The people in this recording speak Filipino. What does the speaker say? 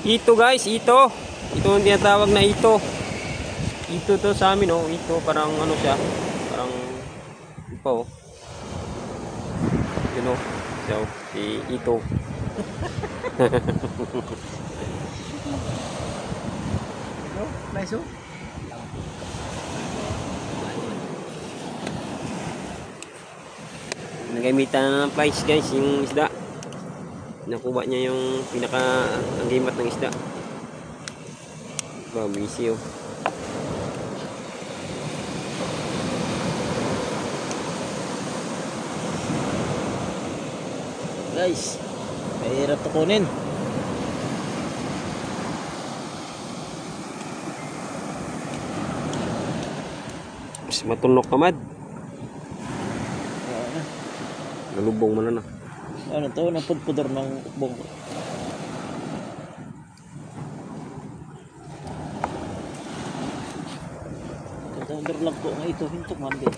Ito guys, ito. Ito ang tinatawag na ito. Ito to sa amin oh. Ito parang ano siya. Parang ipa oh. You know. So, ito. Nice oh. Nagamitan na ng flies guys yung isda. Nakuha niya yung pinaka-agimat ng isda. Wow, busy oh. Guys, mahirap to kunin. Mas matulok kamad. Nalubong mo na na. Ano to? Napudpudor ng ukbong ko. Katandor lang po nga ito. Hintok man din.